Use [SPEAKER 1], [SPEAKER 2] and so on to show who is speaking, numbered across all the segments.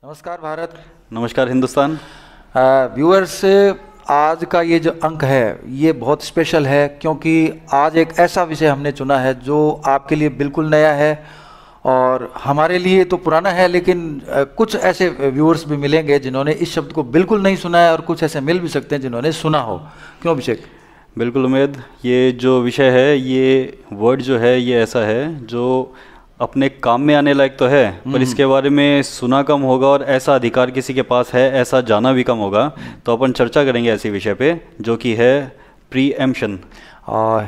[SPEAKER 1] नमस्कार भारत।
[SPEAKER 2] नमस्कार हिंदुस्तान।
[SPEAKER 1] व्यूअर्स, आज का ये जो अंक है ये बहुत स्पेशल है क्योंकि आज एक ऐसा विषय हमने चुना है जो आपके लिए बिल्कुल नया है और हमारे लिए तो पुराना है, लेकिन कुछ ऐसे व्यूअर्स भी मिलेंगे जिन्होंने इस शब्द को बिल्कुल नहीं सुना है और कुछ ऐसे मिल भी सकते हैं जिन्होंने सुना हो। क्यों अभिषेक?
[SPEAKER 2] बिल्कुल उमेद, ये जो विषय है, ये वर्ड जो है ये ऐसा है जो अपने काम में आने लायक तो है, पर इसके बारे में सुना कम होगा और ऐसा अधिकार किसी के पास है ऐसा जाना भी कम होगा। तो अपन चर्चा करेंगे ऐसे विषय पे जो कि है प्रीएम्पशन।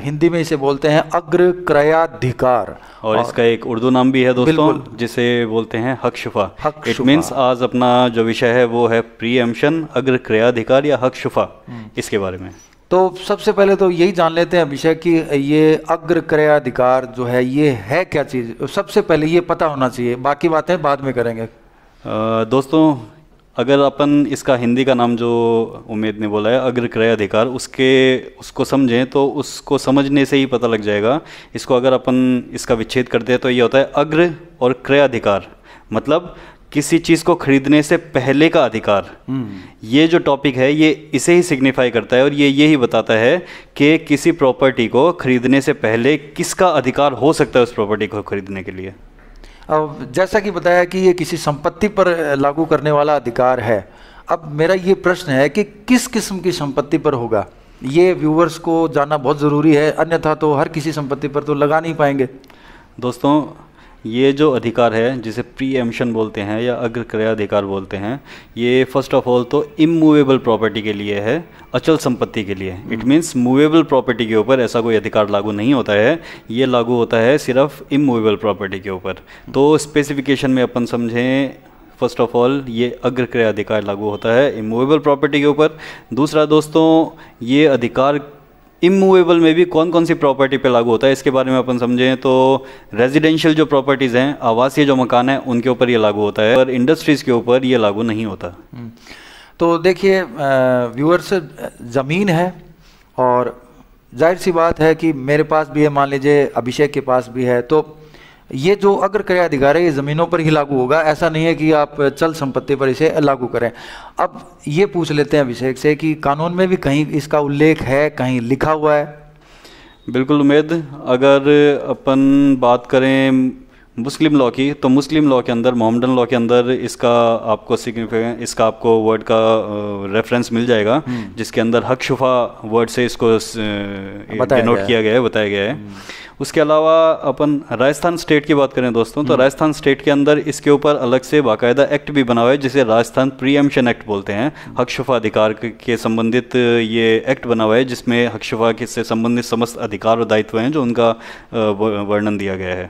[SPEAKER 1] हिंदी में इसे बोलते हैं अग्रक्रयाधिकार
[SPEAKER 2] और इसका एक उर्दू नाम भी है दोस्तों, जिसे बोलते हैं हक शुफा। इट मीन्स आज अपना जो विषय है वो है प्रीएम्पशन, अग्रक्रयाधिकार या हक शुफा, इसके बारे में।
[SPEAKER 1] तो सबसे पहले तो यही जान लेते हैं विषय कि ये अग्रक्रयाधिकार जो है ये है क्या चीज़। सबसे पहले ये पता होना चाहिए, बाकी बातें बाद में करेंगे।
[SPEAKER 2] दोस्तों, अगर अपन इसका हिंदी का नाम जो उमेद ने बोला है अग्रक्रयाधिकार, उसको समझें तो उसको समझने से ही पता लग जाएगा। इसको अगर अपन इसका विच्छेद करते हैं तो ये होता है अग्र और क्रयाधिकार, मतलब किसी चीज़ को खरीदने से पहले का अधिकार। ये जो टॉपिक है ये इसे ही सिग्निफाई करता है और ये यही बताता है कि किसी प्रॉपर्टी को खरीदने से पहले किसका अधिकार हो सकता है उस प्रॉपर्टी को खरीदने के लिए।
[SPEAKER 1] अब जैसा कि बताया कि ये किसी संपत्ति पर लागू करने वाला अधिकार है। अब मेरा ये प्रश्न है कि किस किस्म की संपत्ति पर होगा, ये व्यूअर्स को जानना बहुत ज़रूरी है, अन्यथा तो हर किसी संपत्ति पर तो लगा नहीं पाएंगे।
[SPEAKER 2] दोस्तों, ये जो अधिकार है जिसे प्रीएम्पशन बोलते हैं या अग्रक्रयाधिकार बोलते हैं, ये फर्स्ट ऑफ ऑल तो इमूवेबल प्रॉपर्टी के लिए है, अचल संपत्ति के लिए। इट मीन्स मूवेबल प्रॉपर्टी के ऊपर ऐसा कोई अधिकार लागू नहीं होता है, ये लागू होता है सिर्फ इमूवेबल प्रॉपर्टी के ऊपर। तो स्पेसिफिकेशन में अपन समझें, फर्स्ट ऑफ ऑल ये अग्रक्रयाधिकार लागू होता है इमूवेबल प्रॉपर्टी के ऊपर। दूसरा दोस्तों, ये अधिकार इमूवेबल में भी कौन कौन सी प्रॉपर्टी पे लागू होता है इसके बारे में अपन समझें तो रेजिडेंशियल जो प्रॉपर्टीज़ हैं, आवासीय जो मकान है, उनके ऊपर ये लागू होता है, पर इंडस्ट्रीज़ के ऊपर ये लागू नहीं होता।
[SPEAKER 1] तो देखिए व्यूअर्स, ज़मीन है और जाहिर सी बात है कि मेरे पास भी है, मान लीजिए अभिषेक के पास भी है, तो ये जो अग्रक्रयाधिकार है ये ज़मीनों पर ही लागू होगा। ऐसा नहीं है कि आप चल संपत्ति पर इसे लागू करें। अब ये पूछ लेते हैं अभिषेक से कि कानून में भी कहीं इसका उल्लेख है, कहीं लिखा हुआ है?
[SPEAKER 2] बिल्कुल उमेद, अगर अपन बात करें मुस्लिम लॉ की, तो मुस्लिम लॉ के अंदर, मोहम्मदन लॉ के अंदर इसका आपको सिग्निफिकेंस, इसका आपको वर्ड का रेफरेंस मिल जाएगा, जिसके अंदर हक शुफा वर्ड से इसको डिनोट किया गया है, बताया गया है। उसके अलावा अपन राजस्थान स्टेट की बात करें दोस्तों, तो राजस्थान स्टेट के अंदर इसके ऊपर अलग से बाकायदा एक्ट भी बना हुआ है जिसे राजस्थान प्रीएम्पशन एक्ट बोलते हैं। हक शुफा अधिकार के संबंधित ये एक्ट बना हुआ है जिसमें हक शुफा से संबंधित समस्त अधिकार और दायित्व हैं जो उनका वर्णन दिया गया है।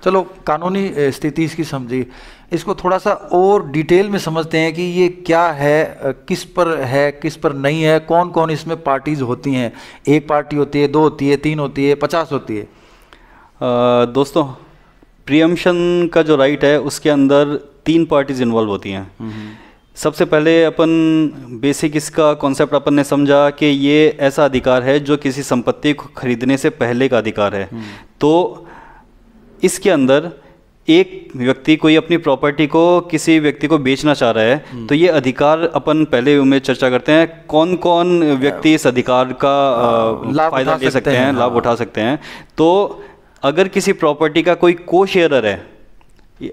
[SPEAKER 1] चलो, कानूनी स्थिति इसकी समझी, इसको थोड़ा सा और डिटेल में समझते हैं कि ये क्या है, किस पर नहीं है, कौन कौन इसमें पार्टीज होती हैं। एक पार्टी होती है, 2 होती है, 3 होती है, 50 होती है?
[SPEAKER 2] दोस्तों, प्रीएम्पशन का जो राइट है उसके अंदर 3 पार्टीज इन्वॉल्व होती हैं। सबसे पहले अपन बेसिक इसका कॉन्सेप्ट अपन ने समझा कि ये ऐसा अधिकार है जो किसी संपत्ति को खरीदने से पहले का अधिकार है। तो इसके अंदर एक व्यक्ति कोई अपनी प्रॉपर्टी को किसी व्यक्ति को बेचना चाह रहा है, तो ये अधिकार अपन पहले में चर्चा करते हैं कौन कौन व्यक्ति इस अधिकार का फायदा ले सकते हैं, लाभ उठा सकते हैं। तो अगर किसी प्रॉपर्टी का कोई को शेयरर है,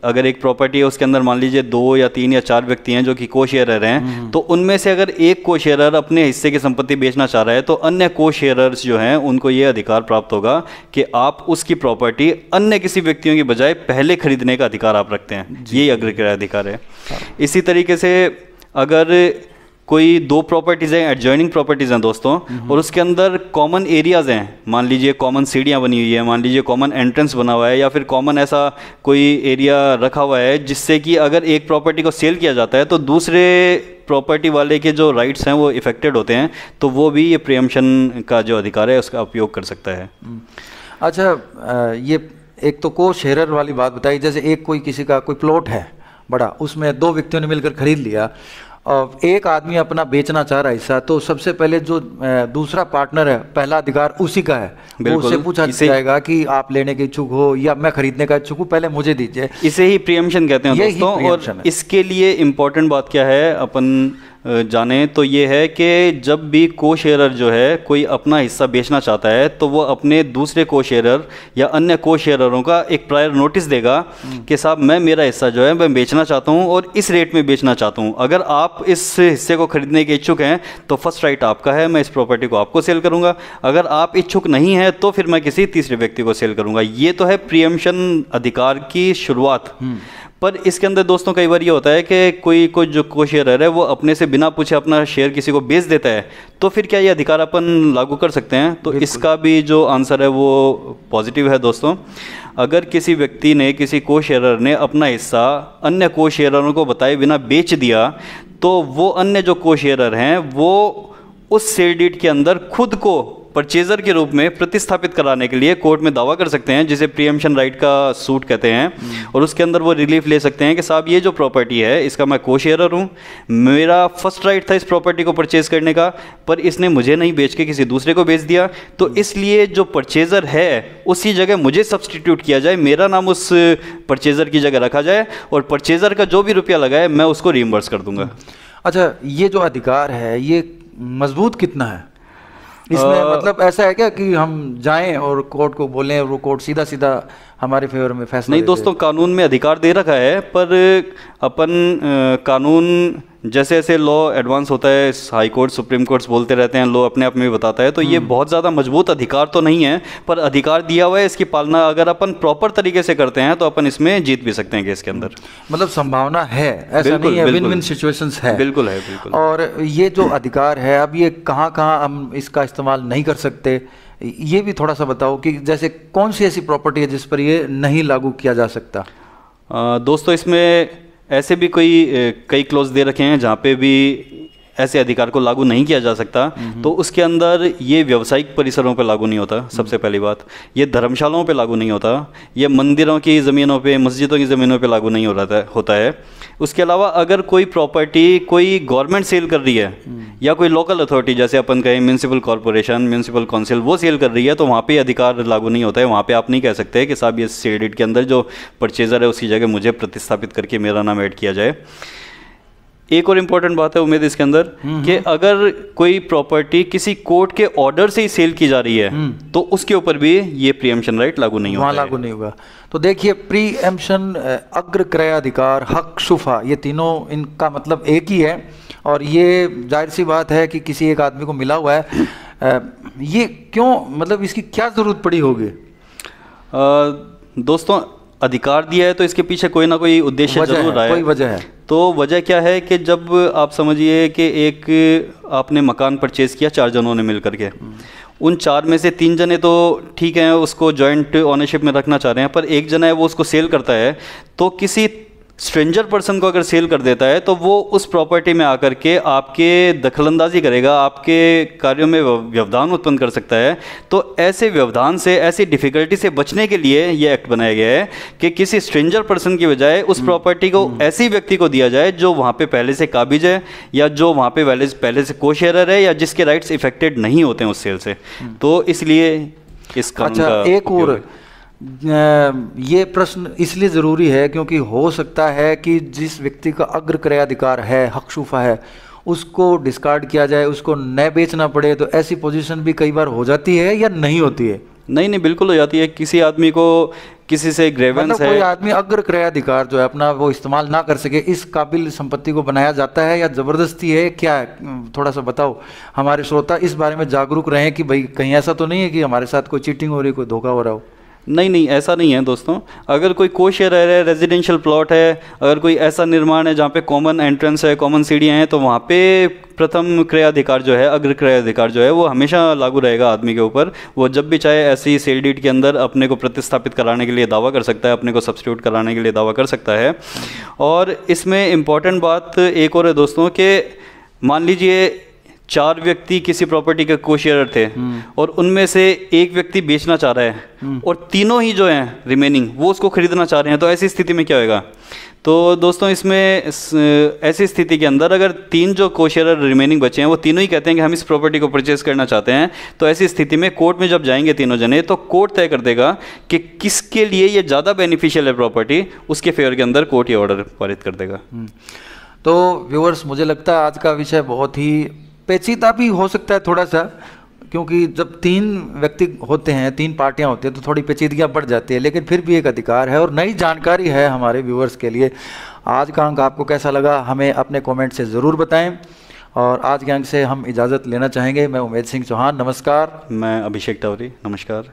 [SPEAKER 2] अगर एक प्रॉपर्टी है उसके अंदर मान लीजिए 2 या 3 या 4 व्यक्ति हैं जो कि को शेयरर हैं, तो उनमें से अगर एक को शेयरर अपने हिस्से की संपत्ति बेचना चाह रहा है तो अन्य को शेयरर्स जो हैं उनको ये अधिकार प्राप्त होगा कि आप उसकी प्रॉपर्टी अन्य किसी व्यक्तियों की बजाय पहले खरीदने का अधिकार आप रखते हैं। यही अग्रक्रयाधिकार है। इसी तरीके से अगर कोई 2 प्रॉपर्टीज़ हैं, एडजॉइनिंग प्रॉपर्टीज़ हैं दोस्तों, और उसके अंदर कॉमन एरियाज़ हैं, मान लीजिए कॉमन सीढ़ियाँ बनी हुई है, मान लीजिए कॉमन एंट्रेंस बना हुआ है, या फिर कॉमन ऐसा कोई एरिया रखा हुआ है जिससे कि अगर एक प्रॉपर्टी को सेल किया जाता है तो दूसरे प्रॉपर्टी वाले के जो राइट्स हैं वो इफेक्टेड होते हैं, तो वो भी ये प्रीएम्पशन का जो अधिकार है उसका उपयोग कर सकता है।
[SPEAKER 1] अच्छा, ये एक तो को शेयरर वाली बात बताई, जैसे एक कोई किसी का कोई प्लॉट है बड़ा, उसमें 2 व्यक्तियों ने मिलकर खरीद लिया और एक आदमी अपना बेचना चाह रहा है हिस्सा, तो सबसे पहले जो दूसरा पार्टनर है, पहला अधिकार उसी का है। वो उससे पूछा जाएगा कि आप लेने के इच्छुक हो या मैं खरीदने का इच्छुक हूँ, पहले मुझे दीजिए।
[SPEAKER 2] इसे ही प्रीएम्पशन कहते हैं दोस्तों। और इसके लिए इम्पोर्टेंट बात क्या है अपन जाने तो ये है कि जब भी को शेयरर जो है कोई अपना हिस्सा बेचना चाहता है तो वो अपने दूसरे को शेयरर या अन्य को शेयररों का एक प्रायर नोटिस देगा कि साहब मैं मेरा हिस्सा जो है मैं बेचना चाहता हूँ और इस रेट में बेचना चाहता हूँ। अगर आप इस हिस्से को खरीदने के इच्छुक हैं तो फर्स्ट राइट आपका है, मैं इस प्रॉपर्टी को आपको सेल करूँगा। अगर आप इच्छुक नहीं हैं तो फिर मैं किसी तीसरे व्यक्ति को सेल करूँगा। ये तो है प्रीएम्पशन अधिकार की शुरुआत। पर इसके अंदर दोस्तों कई बार ये होता है कि कोई जो को शेयरर है वो अपने से बिना पूछे अपना शेयर किसी को बेच देता है, तो फिर क्या ये अधिकार अपन लागू कर सकते हैं? तो इसका भी जो आंसर है वो पॉजिटिव है दोस्तों। अगर किसी व्यक्ति ने, किसी को शेयरर ने अपना हिस्सा अन्य को शेयररों को बताए बिना बेच दिया, तो वो अन्य जो को शेयरर हैं वो उस सेल डीड के अंदर खुद को परचेजर के रूप में प्रतिस्थापित कराने के लिए कोर्ट में दावा कर सकते हैं, जिसे प्रीएम्पशन राइट का सूट कहते हैं। और उसके अंदर वो रिलीफ ले सकते हैं कि साहब ये जो प्रॉपर्टी है इसका मैं को शेयरर हूँ, मेरा फर्स्ट राइट था इस प्रॉपर्टी को परचेज करने का, पर इसने मुझे नहीं बेच के किसी दूसरे को बेच दिया, तो इसलिए जो परचेजर है उसी जगह मुझे सब्सटीट्यूट किया जाए, मेरा नाम उस परचेजर की जगह रखा जाए और परचेजर का जो भी रुपया लगाए मैं उसको रीइंबर्स कर दूंगा।
[SPEAKER 1] अच्छा, ये जो अधिकार है ये मजबूत कितना है? इसमें मतलब ऐसा है क्या कि हम जाएं और कोर्ट को बोलें और वो कोर्ट सीधा सीधा हमारे फेवर में फैसला
[SPEAKER 2] नहीं दोस्तों, कानून में अधिकार दे रखा है, पर अपन कानून जैसे जैसे लॉ एडवांस होता है, हाई कोर्ट सुप्रीम कोर्ट्स बोलते रहते हैं, लॉ अपने आप में भी बताता है, तो ये बहुत ज़्यादा मजबूत अधिकार तो नहीं है, पर अधिकार दिया हुआ है। इसकी पालना अगर अपन प्रॉपर तरीके से करते हैं तो अपन इसमें जीत भी सकते हैं केस के अंदर।
[SPEAKER 1] मतलब संभावना है, ऐसा नहीं है, विन विन सिचुएशंस है।
[SPEAKER 2] बिल्कुल है, बिल्कुल।
[SPEAKER 1] और ये जो अधिकार है अब ये कहाँ कहाँ हम इसका इस्तेमाल नहीं कर सकते, ये भी थोड़ा सा बताओ कि जैसे कौन सी ऐसी प्रॉपर्टी है जिस पर ये नहीं लागू किया जा सकता?
[SPEAKER 2] दोस्तों इसमें ऐसे भी कई क्लॉज दे रखे हैं जहाँ पे भी ऐसे अधिकार को लागू नहीं किया जा सकता। तो उसके अंदर ये व्यावसायिक परिसरों पे लागू नहीं होता, सबसे पहली बात। ये धर्मशालाओं पे लागू नहीं होता, ये मंदिरों की ज़मीनों पे, मस्जिदों की ज़मीनों पे लागू नहीं होता है। उसके अलावा अगर कोई प्रॉपर्टी कोई गवर्नमेंट सेल कर रही है या कोई लोकल अथॉरिटी, जैसे अपन कहें म्यूनसिपल कॉरपोरेशन, म्यूनसिपल काउंसिल, वो सेल कर रही है, तो वहाँ पे अधिकार लागू नहीं होता है। वहाँ पे आप नहीं कह सकते कि साहब ये सेल डीड के अंदर जो परचेजर है उसकी जगह मुझे प्रतिस्थापित करके मेरा नाम ऐड किया जाए। एक और इम्पोर्टेंट बात है उम्मीद इसके अंदर कि अगर कोई प्रॉपर्टी किसी कोर्ट के ऑर्डर से ही सेल की जा रही है तो उसके ऊपर भी ये प्रीएम्पशन राइट लागू नहीं होगा,
[SPEAKER 1] लागू नहीं होगा। तो देखिए, प्रीएम्पशन, अग्र क्रय अधिकार, हक शुफा, ये तीनों इनका मतलब एक ही है और ये जाहिर सी बात है कि किसी एक आदमी को मिला हुआ है। ये क्यों, मतलब इसकी क्या ज़रूरत पड़ी होगी?
[SPEAKER 2] दोस्तों अधिकार दिया है तो इसके पीछे कोई ना कोई उद्देश्य जरूर रहा है, कोई
[SPEAKER 1] वजह है।
[SPEAKER 2] तो वजह क्या है कि जब आप समझिए कि एक आपने मकान परचेज़ किया 4 जनों ने मिल करके, उन 4 में से 3 जने तो ठीक हैं उसको जॉइंट ओनरशिप में रखना चाह रहे हैं, पर एक जना है वो उसको सेल करता है, तो किसी स्ट्रेंजर पर्सन को अगर सेल कर देता है तो वो उस प्रॉपर्टी में आकर के आपके दखलंदाजी करेगा, आपके कार्यों में व्यवधान उत्पन्न कर सकता है। तो ऐसे व्यवधान से, ऐसी डिफ़िकल्टी से बचने के लिए ये एक्ट बनाया गया है कि किसी स्ट्रेंजर पर्सन की बजाय उस प्रॉपर्टी को ऐसे व्यक्ति को दिया जाए जो वहाँ पे पहले से काबिज है या जो वहाँ पे पहले से को शेयरर है या जिसके राइट्स इफेक्टेड नहीं होते हैं उस सेल से। तो इसलिए इस कानून का
[SPEAKER 1] एक और ये प्रश्न इसलिए ज़रूरी है क्योंकि हो सकता है कि जिस व्यक्ति का अग्र क्रयाधिकार है, हकशुफा है, उसको डिस्कार्ड किया जाए, उसको न बेचना पड़े। तो ऐसी पोजीशन भी कई बार हो जाती है या नहीं होती है?
[SPEAKER 2] नहीं, बिल्कुल हो जाती है। किसी आदमी को किसी से ग्रेवेंस
[SPEAKER 1] मतलब
[SPEAKER 2] है,
[SPEAKER 1] कोई आदमी अग्र क्रयाधिकार जो है अपना वो इस्तेमाल ना कर सके, इस काबिल संपत्ति को बनाया जाता है या ज़बरदस्ती है, क्या है? थोड़ा सा बताओ, हमारे श्रोता इस बारे में जागरूक रहें कि भाई कहीं ऐसा तो नहीं है कि हमारे साथ कोई चीटिंग हो रही, कोई धोखा हो रहा हो।
[SPEAKER 2] नहीं, ऐसा नहीं है दोस्तों। अगर कोई को-शेयरर है, रेजिडेंशियल प्लॉट है, अगर कोई ऐसा निर्माण है जहाँ पे कॉमन एंट्रेंस है, कॉमन सीढ़ियाँ हैं, तो वहाँ पे प्रथम क्रयाधिकार जो है, अग्र क्रयाधिकार जो है, वो हमेशा लागू रहेगा आदमी के ऊपर। वो जब भी चाहे ऐसी सेल डीड के अंदर अपने को प्रतिस्थापित कराने के लिए दावा कर सकता है, अपने को सब्स्टिट्यूट कराने के लिए दावा कर सकता है। और इसमें इम्पॉर्टेंट बात एक और है दोस्तों कि मान लीजिए 4 व्यक्ति किसी प्रॉपर्टी के को शेयर थे और उनमें से एक व्यक्ति बेचना चाह रहा है और तीनों ही जो हैं रिमेनिंग वो उसको खरीदना चाह रहे हैं, तो ऐसी स्थिति में क्या होएगा? तो दोस्तों इसमें ऐसी स्थिति के अंदर अगर 3 जो को शेयर रिमेनिंग बचे हैं वो तीनों ही कहते हैं कि हम इस प्रॉपर्टी को परचेज करना चाहते हैं, तो ऐसी स्थिति में कोर्ट में जब जाएंगे तीनों जने तो कोर्ट तय कर देगा कि किसके लिए ये ज़्यादा बेनिफिशियल है प्रॉपर्टी, उसके फेवर के अंदर कोर्ट ये ऑर्डर पारित कर देगा।
[SPEAKER 1] तो व्यूअर्स, मुझे लगता है आज का विषय बहुत ही पेचीदा भी हो सकता है थोड़ा सा, क्योंकि जब 3 व्यक्ति होते हैं, 3 पार्टियां होती हैं तो थोड़ी पेचीदगियां बढ़ जाती है, लेकिन फिर भी एक अधिकार है और नई जानकारी है हमारे व्यूअर्स के लिए। आज का अंक आपको कैसा लगा हमें अपने कमेंट से ज़रूर बताएं, और आज के अंक से हम इजाज़त लेना चाहेंगे। मैं उमेद सिंह चौहान, नमस्कार।
[SPEAKER 2] मैं अभिषेक टावरी, नमस्कार।